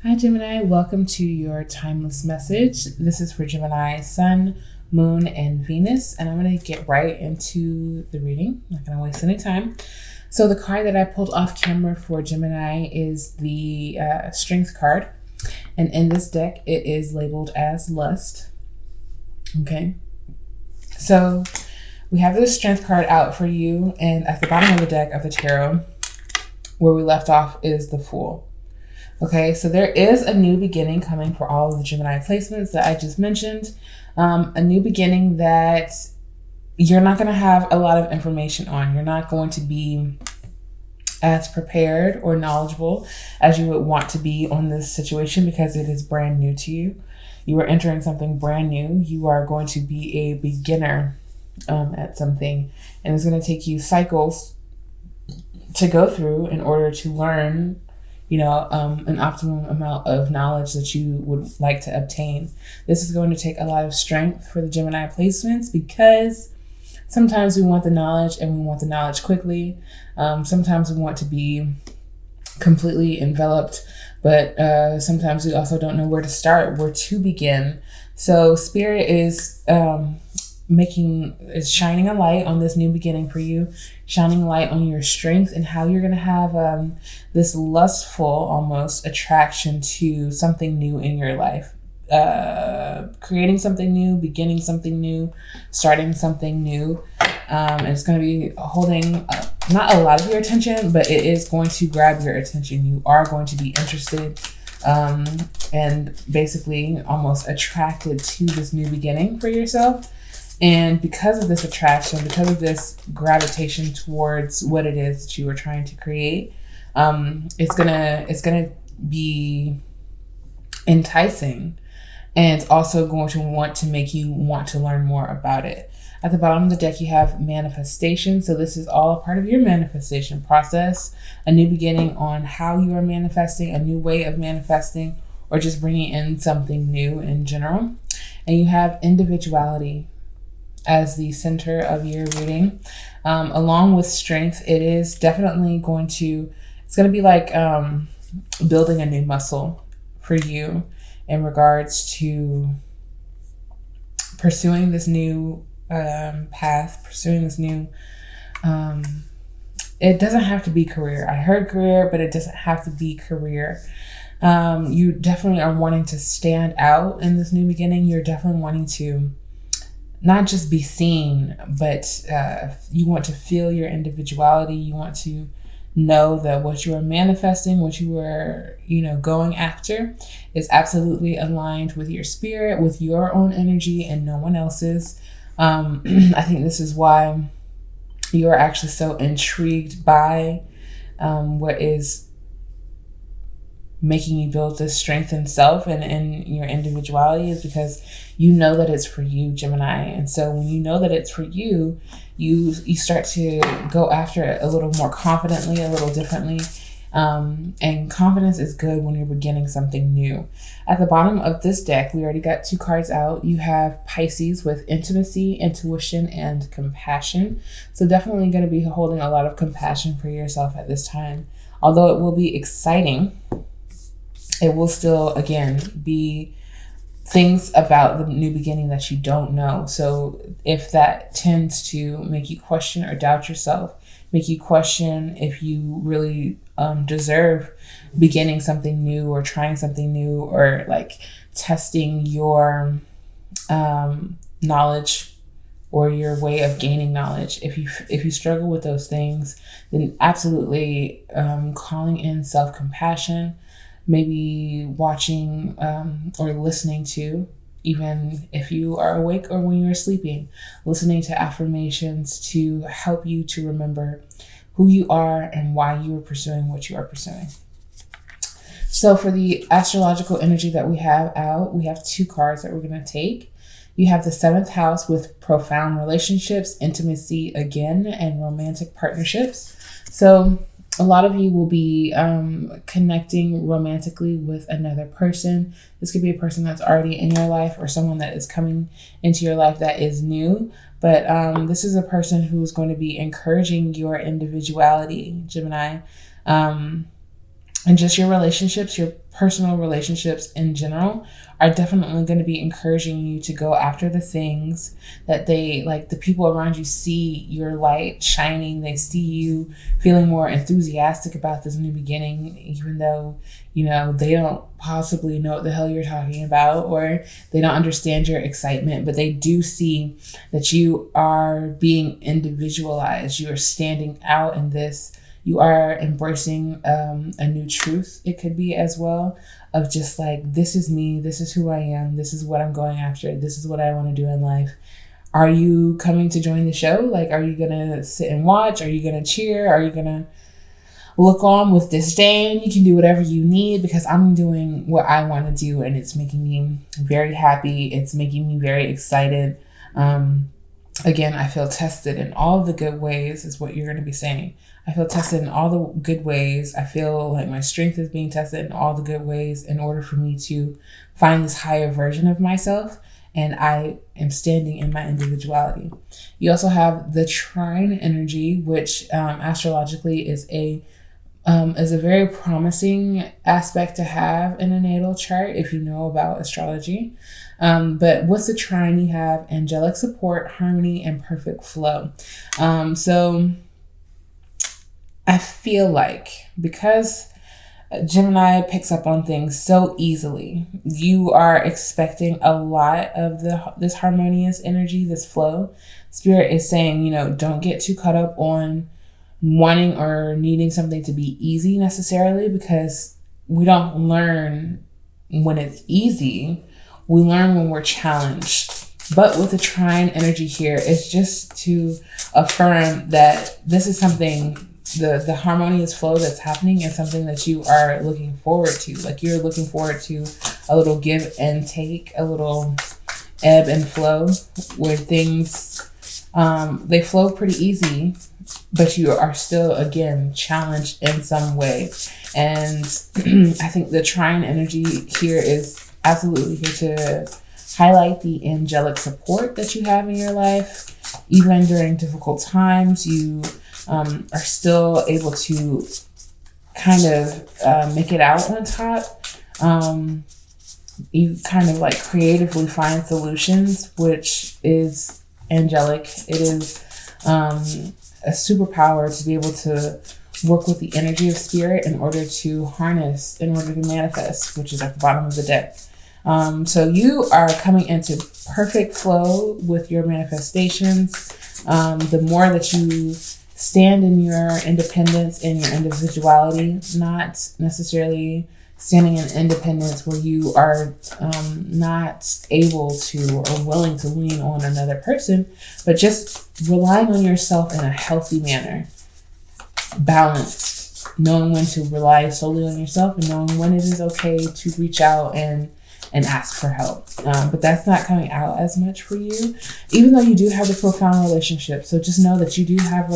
Hi, Gemini. Welcome to your timeless message. This is for Gemini, Sun, Moon, and Venus. And I'm going to get right into the reading. I'm not going to waste any time. So, the card that I pulled off camera for Gemini is the Strength card. And in this deck, it is labeled as Lust. Okay. So, we have the Strength card out for you. And at the bottom of the deck of the tarot, where we left off, is the Fool. Okay, so there is a new beginning coming for all of the Gemini placements that I just mentioned. A new beginning that you're not going to have a lot of information on. You're not going to be as prepared or knowledgeable as you would want to be on this situation because it is brand new to you. You are entering something brand new. You are going to be a beginner at something, and it's going to take you cycles to go through in order to learn an optimum amount of knowledge that you would like to obtain. This is going to take a lot of strength for the Gemini placements because sometimes we want the knowledge and we want the knowledge quickly. Sometimes we want to be completely enveloped, but sometimes we also don't know where to start, where to begin. So Spirit is shining a light on this new beginning for you, shining a light on your strength and how you're going to have this lustful almost attraction to something new in your life, creating something new, beginning something new, starting something new. And it's going to be holding not a lot of your attention, but it is going to grab your attention. You are going to be interested and basically almost attracted to this new beginning for yourself. And because of this attraction, because of this gravitation towards what it is that you are trying to create, it's gonna be enticing, and it's also going to want to make you want to learn more about it. At the bottom of the deck, you have manifestation. So this is all a part of your manifestation process, a new beginning on how you are manifesting, a new way of manifesting, or just bringing in something new in general. And you have individuality as the center of your reading. Along with strength, it is definitely it's going to be like building a new muscle for you in regards to pursuing this new path, pursuing this new, it doesn't have to be career. I heard career, but it doesn't have to be career. You definitely are wanting to stand out in this new beginning. You're definitely wanting to not just be seen, but you want to feel your individuality. You want to know that what you are manifesting, what you are, going after is absolutely aligned with your spirit, with your own energy and no one else's. I think this is why you are actually so intrigued by what is making you build this strength in self and your individuality, is because you know that it's for you, Gemini. And so when you know that it's for you, you start to go after it a little more confidently, a little differently. And confidence is good when you're beginning something new. At the bottom of this deck, we already got 2 cards out. You have Pisces with intimacy, intuition, and compassion. So definitely going to be holding a lot of compassion for yourself at this time. Although it will be exciting, it will still, again, be things about the new beginning that you don't know. So if that tends to make you question or doubt yourself, make you question if you really deserve beginning something new or trying something new, or like testing your knowledge or your way of gaining knowledge. If you struggle with those things, then absolutely calling in self-compassion, maybe watching or listening to, even if you are awake or when you're sleeping, listening to affirmations to help you to remember who you are and why you are pursuing what you are pursuing. So for the astrological energy that we have out, we have 2 cards that we're going to take. You have the 7th house with profound relationships, intimacy again, and romantic partnerships. So a lot of you will be connecting romantically with another person. This could be a person that's already in your life or someone that is coming into your life that is new. But this is a person who's going to be encouraging your individuality, Gemini. And just your relationships, your personal relationships in general are definitely going to be encouraging you to go after the things that they, like the people around you see your light shining. They see you feeling more enthusiastic about this new beginning, even though, you know, they don't possibly know what the hell you're talking about, or they don't understand your excitement, but they do see that you are being individualized. You are standing out in this. You are embracing a new truth, it could be as well, of just like, this is me, this is who I am, this is what I'm going after, this is what I want to do in life. Are you coming to join the show? Like, are you going to sit and watch? Are you going to cheer? Are you going to look on with disdain? You can do whatever you need, because I'm doing what I want to do, and it's making me very happy. It's making me very excited. Again, I feel tested in all the good ways, is what you're going to be saying. I feel tested in all the good ways. I feel like my strength is being tested in all the good ways in order for me to find this higher version of myself. And I am standing in my individuality. You also have the trine energy, which astrologically is a very promising aspect to have in a natal chart if you know about astrology. But with the trine, you have angelic support, harmony, and perfect flow. So I feel like because Gemini picks up on things so easily, you are expecting a lot of this harmonious energy, this flow. Spirit is saying, you know, don't get too caught up on wanting or needing something to be easy necessarily, because we don't learn when it's easy. We learn when we're challenged. But with the trine energy here, it's just to affirm that this is something, the harmonious flow that's happening is something that you are looking forward to. Like, you're looking forward to a little give and take, a little ebb and flow, where things, they flow pretty easy, but you are still, again, challenged in some way. And I think the trine energy here is absolutely here to highlight the angelic support that you have in your life. Even during difficult times, you are still able to kind of make it out on top. You kind of like creatively find solutions, which is angelic. It is a superpower to be able to work with the energy of spirit in order to harness, in order to manifest, which is at the bottom of the deck. So you are coming into perfect flow with your manifestations. The more that you stand in your independence and your individuality, not necessarily standing in independence where you are not able to or willing to lean on another person, but just relying on yourself in a healthy manner, balanced, knowing when to rely solely on yourself and knowing when it is okay to reach out and ask for help. But that's not coming out as much for you, even though you do have the profound relationships. So just know that you do have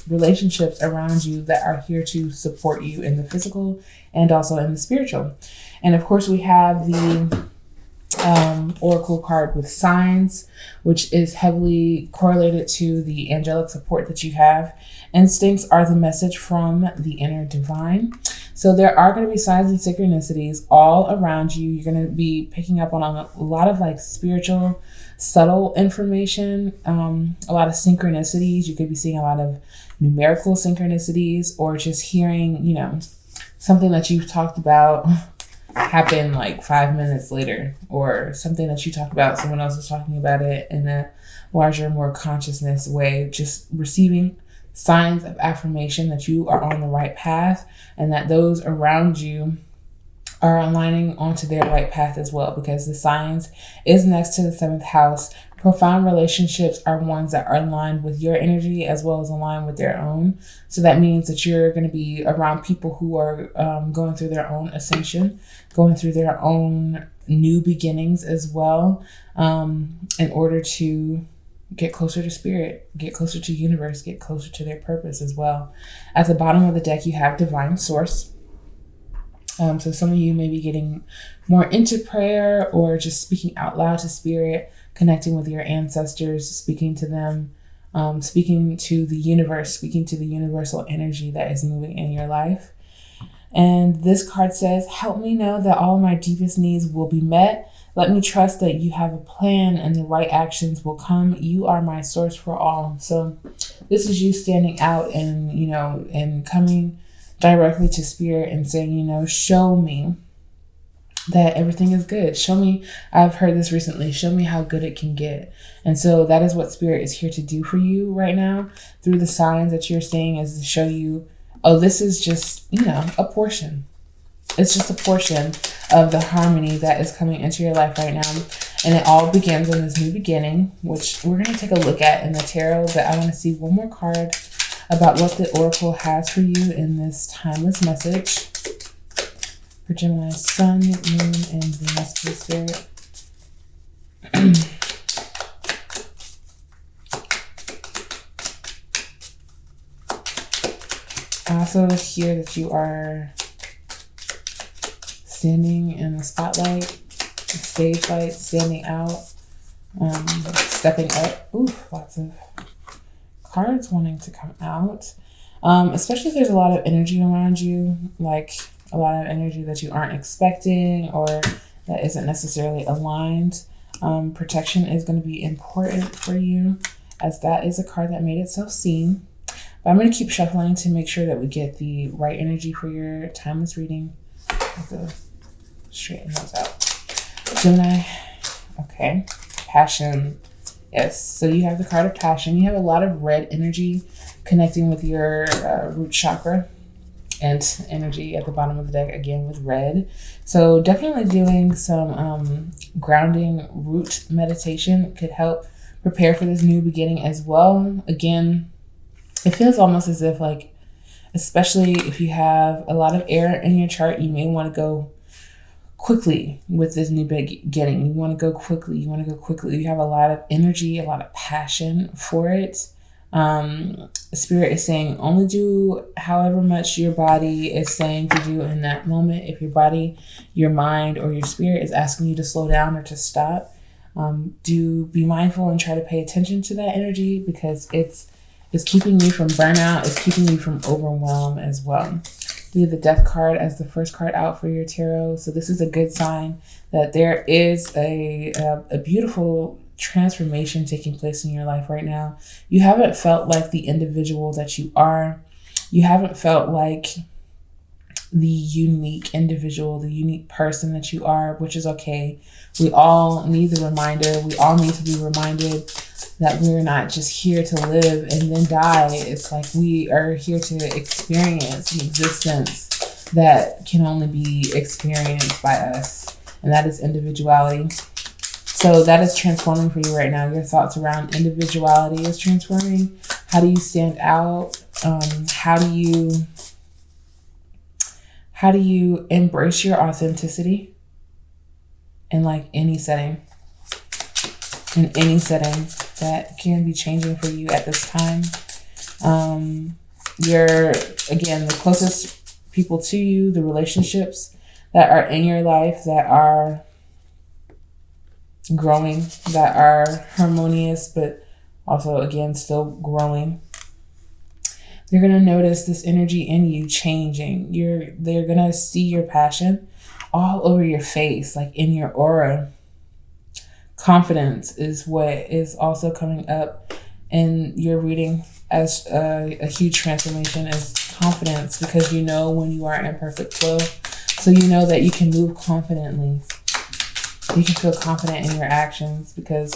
relationships around you that are here to support you in the physical and also in the spiritual. And of course, we have the oracle card with signs, which is heavily correlated to the angelic support that you have. Instincts are the message from the inner divine. So there are going to be signs and synchronicities all around you. You're going to be picking up on a lot of like spiritual, subtle information, a lot of synchronicities. You could be seeing a lot of numerical synchronicities, or just hearing, you know, something that you've talked about happen like 5 minutes later, or something that you talked about, someone else is talking about it in a larger, more consciousness way. Just receiving signs of affirmation that you are on the right path and that those around you are aligning onto their right path as well, because the signs is next to the 7th house. Profound relationships are ones that are aligned with your energy as well as aligned with their own. So that means that you're going to be around people who are going through their own ascension, going through their own new beginnings as well, in order to get closer to spirit, get closer to universe, get closer to their purpose as well. At the bottom of the deck, you have divine source. So some of you may be getting more into prayer or just speaking out loud to spirit, connecting with your ancestors, speaking to them, speaking to the universe, speaking to the universal energy that is moving in your life. And this card says, help me know that all of my deepest needs will be met. Let me trust that you have a plan and the right actions will come. You are my source for all. So this is you standing out and, and coming directly to spirit and saying, show me that everything is good. Show me, I've heard this recently, show me how good it can get. And so that is what spirit is here to do for you right now through the signs that you're seeing, is to show you, oh, this is just, a portion. It's just a portion of the harmony that is coming into your life right now. And it all begins in this new beginning, which we're going to take a look at in the tarot. But I want to see one more card about what the Oracle has for you in this timeless message for Gemini, Sun, Moon, and Venus, please, Spirit. I also hear that you are standing in the spotlight, the stage light, standing out, stepping up. Ooh, lots of cards wanting to come out. Especially if there's a lot of energy around you, like a lot of energy that you aren't expecting or that isn't necessarily aligned. Protection is going to be important for you, as that is a card that made itself seen. But I'm going to keep shuffling to make sure that we get the right energy for your timeless reading. I have to straighten those out. Gemini. Okay. Passion. Yes. So you have the card of passion. You have a lot of red energy connecting with your root chakra, and energy at the bottom of the deck again with red. So definitely doing some grounding root meditation could help prepare for this new beginning as well. Again, it feels almost as if, like, especially if you have a lot of air in your chart, you may want to go quickly with this new beginning. You want to go quickly. You want to go quickly. You have a lot of energy, a lot of passion for it. Spirit is saying only do however much your body is saying to do in that moment. If your body, your mind, or your spirit is asking you to slow down or to stop, do be mindful and try to pay attention to that energy, because it's keeping you from burnout. It's keeping you from overwhelm as well. We have the Death card as the first card out for your tarot. So this is a good sign that there is a beautiful transformation taking place in your life right now. You haven't felt like the individual that you are. You haven't felt like the unique individual, the unique person that you are, which is okay. We all need the reminder. We all need to be reminded that we're not just here to live and then die. It's like we are here to experience an existence that can only be experienced by us, and that is individuality. So that is transforming for you right now. Your thoughts around individuality is transforming. How do you stand out? How do you embrace your authenticity in like any setting? In any setting that can be changing for you at this time. You're, again, the closest people to you, the relationships that are in your life that are growing, that are harmonious, but also, again, still growing. They're going to notice this energy in you changing. They're going to see your passion all over your face, like in your aura. Confidence is what is also coming up in your reading as a huge transformation, is confidence, because you know when you are in perfect flow. So you know that you can move confidently. You can feel confident in your actions, because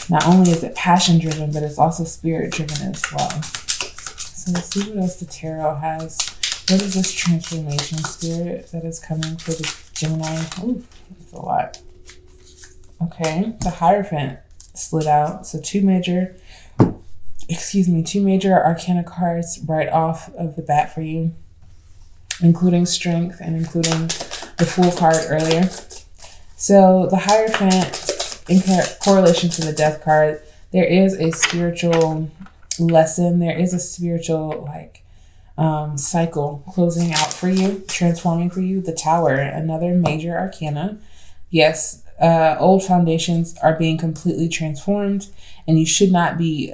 not only is it passion driven, but it's also spirit driven as well. So let's see what else the tarot has. What is this transformation spirit that is coming for the Gemini? Ooh, that's a lot. Okay, the Hierophant slid out. So two major arcana cards right off of the bat for you, including strength and including the Fool card earlier. So the Hierophant, in correlation to the Death card, there is a spiritual lesson. There is a spiritual cycle closing out for you, transforming for you. The Tower, another major arcana. Yes, old foundations are being completely transformed, and you should not be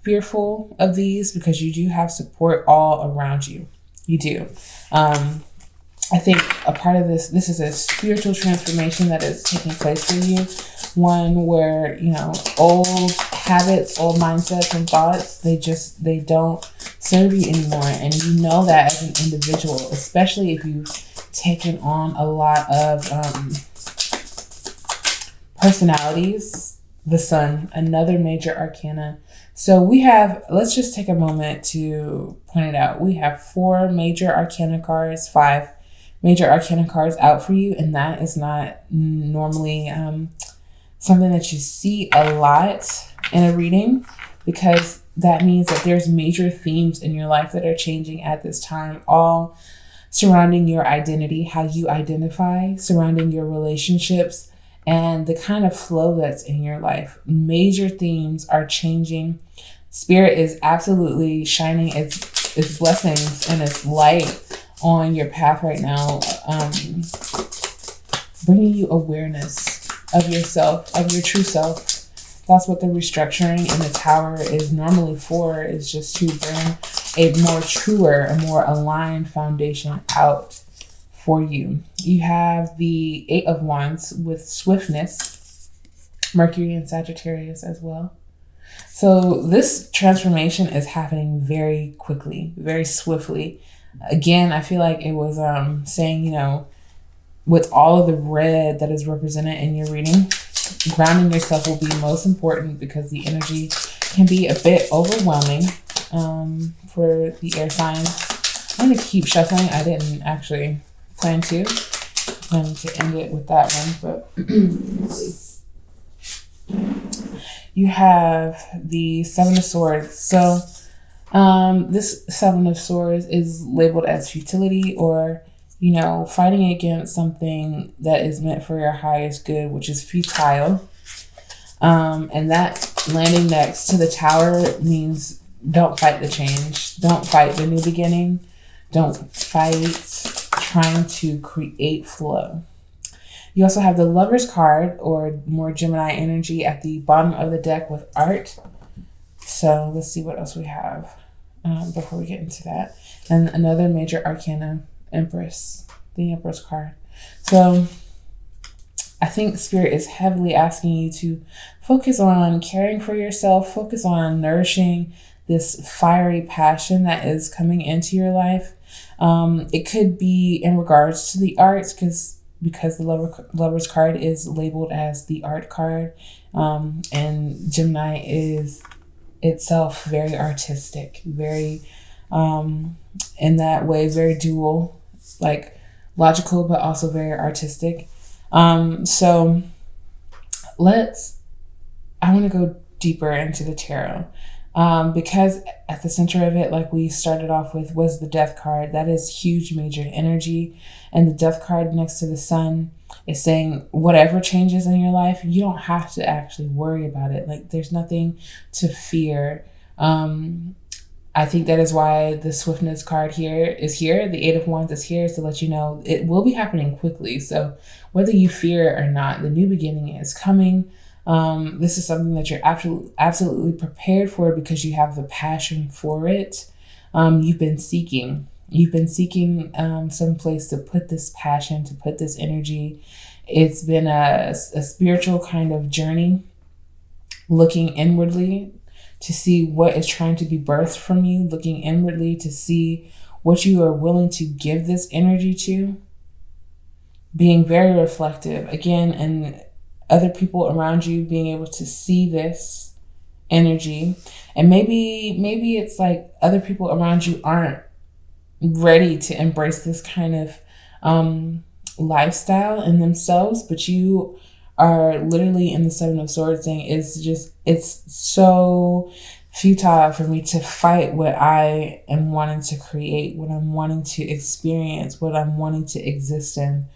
fearful of these, because you do have support all around you. You do. I think a part of this is a spiritual transformation that is taking place for you. One where, old habits, old mindsets and thoughts, they don't serve you anymore. And you know that as an individual, especially if you've taken on a lot of personalities. The Sun, another major arcana. So let's just take a moment to point it out. We have 4 major arcana cards, 5 major arcana cards out for you. And that is not normally something that you see a lot in a reading, because that means that there's major themes in your life that are changing at this time, all surrounding your identity, how you identify, surrounding your relationships, and the kind of flow that's in your life. Major themes are changing. Spirit is absolutely shining its blessings and its light on your path right now, bringing you awareness of yourself, of your true self. That's what the restructuring in the Tower is normally for, is just to bring a more truer, a more aligned foundation out for you. You have the 8 of Wands with swiftness, Mercury and Sagittarius as well. So this transformation is happening very quickly, very swiftly. Again, I feel like it was saying, with all of the red that is represented in your reading, grounding yourself will be most important, because the energy can be a bit overwhelming for the air signs. I'm going to keep shuffling. I didn't actually plan to end it with that one, but let's see. You have the 7 of Swords. So this 7 of Swords is labeled as futility, or fighting against something that is meant for your highest good, which is futile. And that landing next to the Tower means don't fight the change, don't fight the new beginning, don't fight trying to create flow. You also have the Lover's card, or more Gemini energy, at the bottom of the deck with art. So let's see what else we have before we get into that. And another major arcana, Empress, the Empress card. So I think Spirit is heavily asking you to focus on caring for yourself, focus on nourishing this fiery passion that is coming into your life. It could be in regards to the arts, because the Lover's card is labeled as the art card, and Gemini is itself very artistic, very in that way, very dual, like logical, but also very artistic. So I want to go deeper into the tarot. Because at the center of it, like we started off with, was the Death card. That is huge, major energy. And the Death card next to the Sun is saying whatever changes in your life, you don't have to actually worry about it. Like, there's nothing to fear. I think that is why the Swiftness card is here. The 8 of Wands is here, to let you know it will be happening quickly. So whether you fear or not, the new beginning is coming. This is something that you're absolutely prepared for, because you have the passion for it. You've been seeking some place to put this passion, to put this energy. It's been a spiritual kind of journey, looking inwardly to see what is trying to be birthed from you, looking inwardly to see what you are willing to give this energy to, being very reflective again, and other people around you being able to see this energy. And maybe it's like other people around you aren't ready to embrace this kind of lifestyle in themselves, but you are literally in the 7 of Swords saying, it's so futile for me to fight what I am wanting to create, what I'm wanting to experience, what I'm wanting to exist in.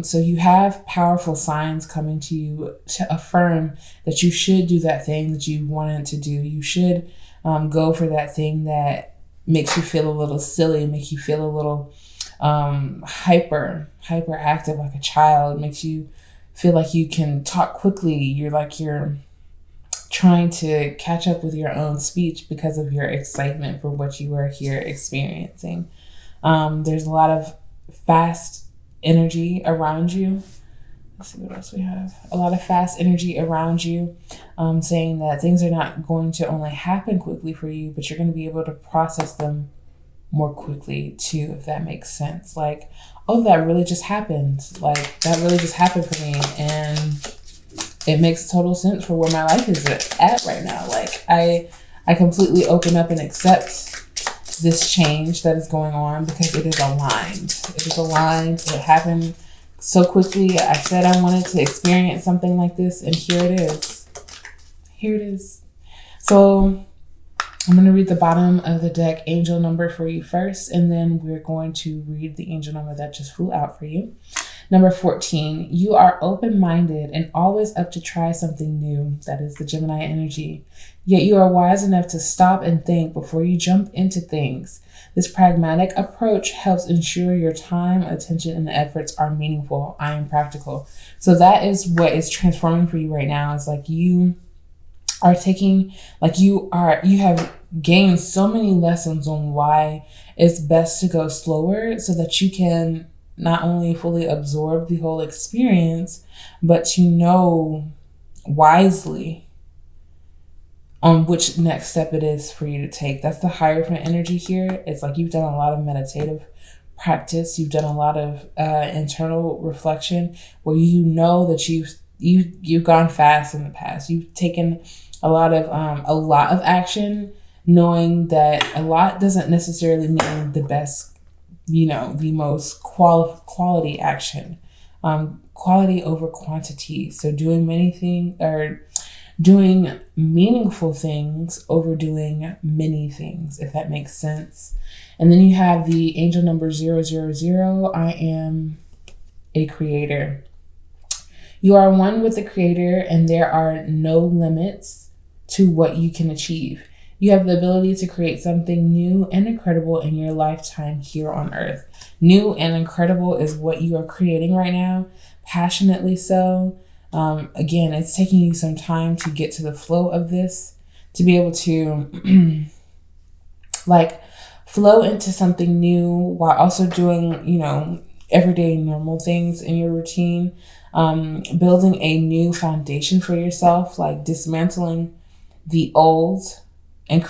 So you have powerful signs coming to you to affirm that you should do that thing that you wanted to do. You should go for that thing that makes you feel a little silly, make you feel a little hyperactive like a child, makes you feel like you can talk quickly. You're trying to catch up with your own speech because of your excitement for what you are here experiencing. There's a lot of fast energy around you. Let's see what else we have. A lot of fast energy around you, saying that things are not going to only happen quickly for you, but you're going to be able to process them more quickly too, if that makes sense. Like, oh, that really just happened. Like, that really just happened for me. And it makes total sense for where my life is at right now. Like, I completely open up and accept this change that is going on because it is aligned. It is aligned. It happened so quickly. I said I wanted to experience something like this, and here it is. Here it is. So I'm going to read the bottom of the deck angel number for you first, and then we're going to read the angel number that just flew out for you. Number 14, you are open-minded and always up to try something new. That is the Gemini energy. Yet you are wise enough to stop and think before you jump into things. This pragmatic approach helps ensure your time, attention, and efforts are meaningful. I am practical. So that is what is transforming for you right now. It's like you are taking, you have gained so many lessons on why it's best to go slower so that you can not only fully absorb the whole experience, but to know wisely on which next step it is for you to take. That's the Hierophant energy here. It's like you've done a lot of meditative practice. You've done a lot of internal reflection where you know that you've gone fast in the past. You've taken a lot of action, knowing that a lot doesn't necessarily mean the best, the most quality action, quality over quantity. So doing doing meaningful things over doing many things, if that makes sense. And then you have the angel number 000. I am a creator. You are one with the creator, and there are no limits to what you can achieve. You have the ability to create something new and incredible in your lifetime here on earth. New and incredible is what you are creating right now, passionately so. Again, it's taking you some time to get to the flow of this, to be able to flow into something new while also doing, everyday normal things in your routine, building a new foundation for yourself, like dismantling the old and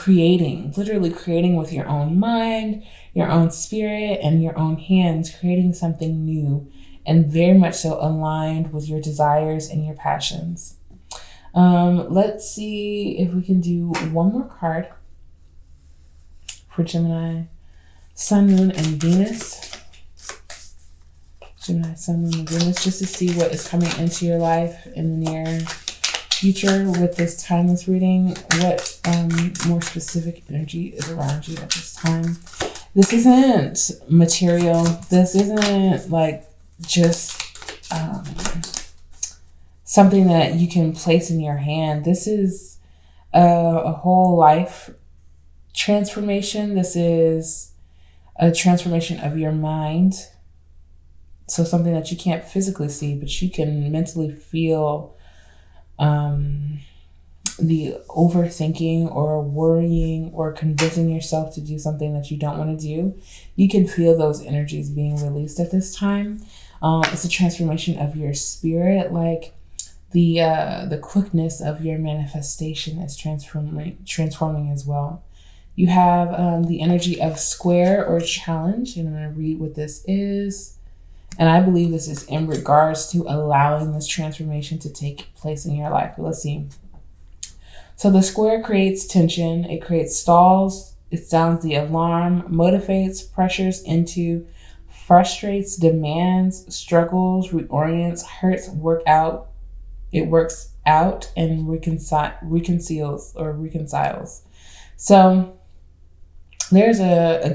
literally creating with your own mind, your own spirit, and your own hands, creating something new and very much so aligned with your desires and your passions. Let's see if we can do one more card for Gemini, Sun, Moon, and Venus. Gemini, Sun, Moon, and Venus, just to see what is coming into your life in the near future with this timeless reading. What more specific energy is around you at this time? This isn't material. This isn't just something that you can place in your hand. This is a whole life transformation. This is a transformation of your mind. So something that you can't physically see, but you can mentally feel the overthinking or worrying or convincing yourself to do something that you don't want to do. You can feel those energies being released at this time. It's a transformation of your spirit, like the quickness of your manifestation is transforming as well. You have the energy of square or challenge, and I'm going to read what this is. And I believe this is in regards to allowing this transformation to take place in your life. But let's see. So the square creates tension. It creates stalls. It sounds the alarm, motivates, pressures into, frustrates, demands, struggles, reorients, hurts, it works out and reconciles. So there's a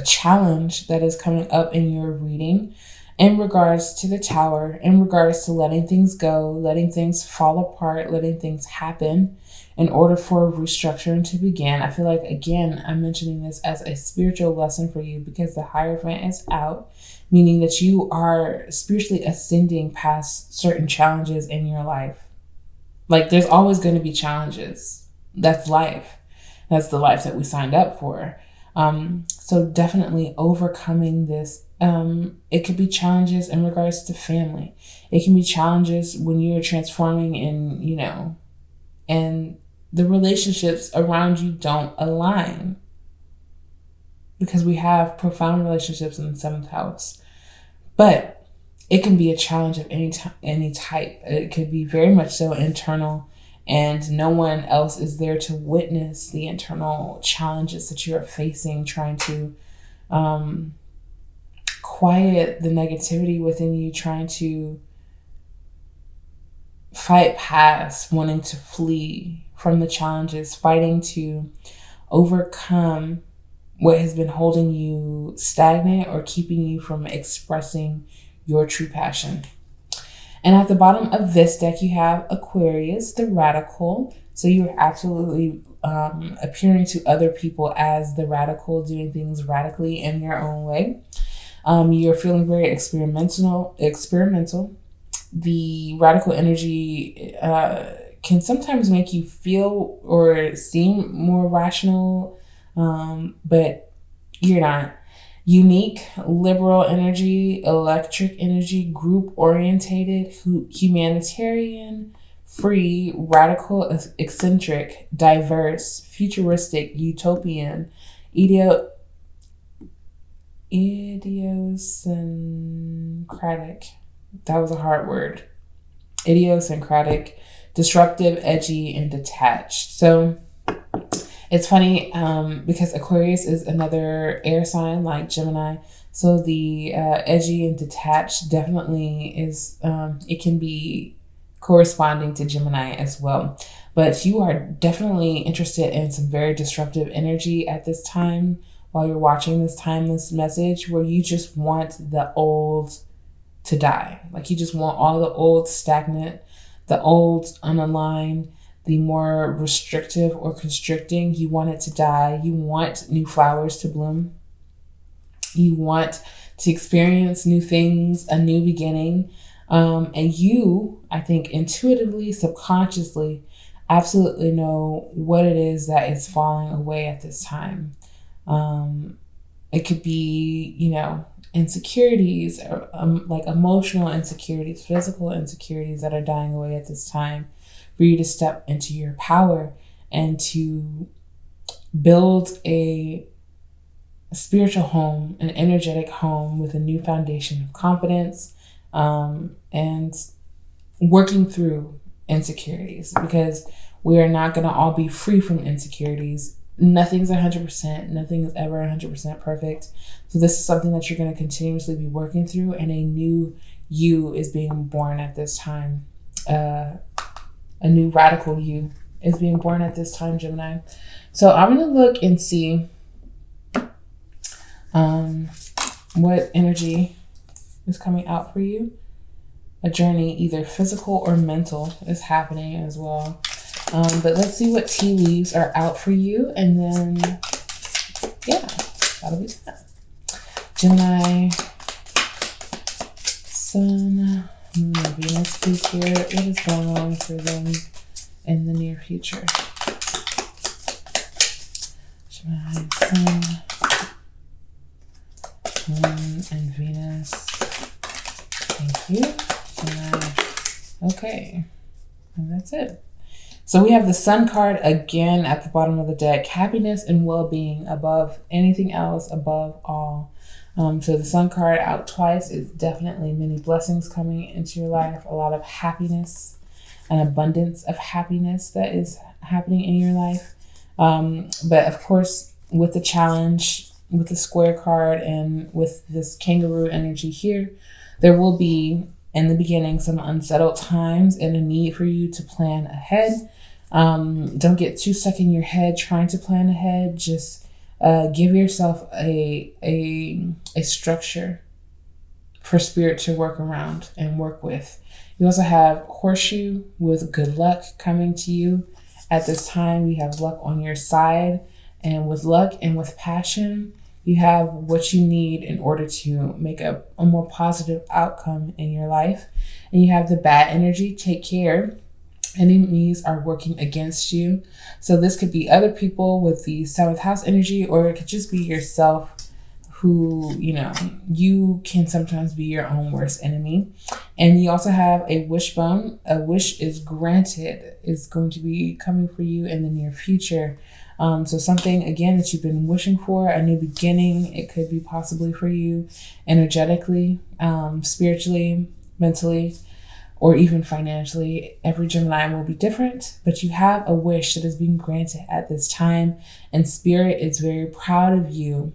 challenge that is coming up in your reading in regards to the Tower, in regards to letting things go, letting things fall apart, letting things happen in order for restructuring to begin. I feel like, again, I'm mentioning this as a spiritual lesson for you because the Hierophant is out, meaning that you are spiritually ascending past certain challenges in your life. Like, there's always going to be challenges. That's life. That's the life that we signed up for. So So definitely overcoming this. It could be challenges in regards to family. It can be challenges when you're transforming and the relationships around you don't align, because we have profound relationships in the 7th house. But it can be a challenge of any type. It could be very much so internal, and no one else is there to witness the internal challenges that you are facing, trying to quiet the negativity within you, trying to fight past wanting to flee from the challenges, fighting to overcome what has been holding you stagnant or keeping you from expressing your true passion. And at the bottom of this deck, you have Aquarius, the radical. So you're absolutely appearing to other people as the radical, doing things radically in your own way. You're feeling very experimental. The radical energy can sometimes make you feel or seem more rational, but you're not. Unique, liberal energy, electric energy, group orientated, humanitarian, free, radical, eccentric, diverse, futuristic, utopian, idiosyncratic. That was a hard word. Idiosyncratic, disruptive, edgy, and detached. So it's funny because Aquarius is another air sign like Gemini. So the edgy and detached definitely is, it can be corresponding to Gemini as well. But you are definitely interested in some very disruptive energy at this time while you're watching this timeless message, where you just want the old to die. Like you just want all the old stagnant, the old unaligned, the more restrictive or constricting, you want it to die. You want new flowers to bloom. You want to experience new things, a new beginning. And you, I think, intuitively, subconsciously, absolutely know what it is that is falling away at this time. It could be, insecurities, or, like emotional insecurities, physical insecurities that are dying away at this time, for you to step into your power and to build a spiritual home, an energetic home with a new foundation of confidence, and working through insecurities, because we are not going to all be free from insecurities. Nothing's 100%. Nothing is ever 100% perfect. So this is something that you're going to continuously be working through, and a new you is being born at this time. A new radical you is being born at this time, Gemini. So I'm going to look and see what energy is coming out for you. A journey, either physical or mental, is happening as well. But let's see what tea leaves are out for you. And then, yeah, that'll be that. Gemini, Sun, Venus, please hear what is going on for them in the near future. Gemini, Sun, Moon, and Venus. Thank you. Gemini. Okay, and that's it. So we have the Sun card again at the bottom of the deck. Happiness and well-being above anything else, above all. So the Sun card out twice is definitely many blessings coming into your life, a lot of happiness, an abundance of happiness that is happening in your life. But of course, with the challenge, with the Square card, and with this kangaroo energy here, there will be, in the beginning, some unsettled times and a need for you to plan ahead. Don't get too stuck in your head trying to plan ahead. Just give yourself a structure for spirit to work around and work with. You also have Horseshoe with good luck coming to you at this time. You have luck on your side, and with luck and with passion, you have what you need in order to make a more positive outcome in your life. And you have the bad energy. Take care. Enemies are working against you. So this could be other people with the 7th house energy, or it could just be yourself who, you can sometimes be your own worst enemy. And you also have a wishbone. A wish is granted, is going to be coming for you in the near future. So something, again, that you've been wishing for, a new beginning. It could be possibly for you energetically, spiritually, mentally, or even financially. Every Gemini will be different, but you have a wish that is being granted at this time, and Spirit is very proud of you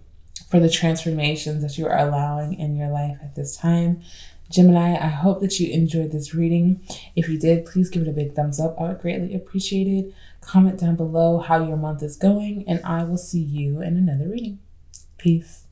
for the transformations that you are allowing in your life at this time. Gemini, I hope that you enjoyed this reading. If you did, please give it a big thumbs up. I would greatly appreciate it. Comment down below how your month is going, and I will see you in another reading. Peace.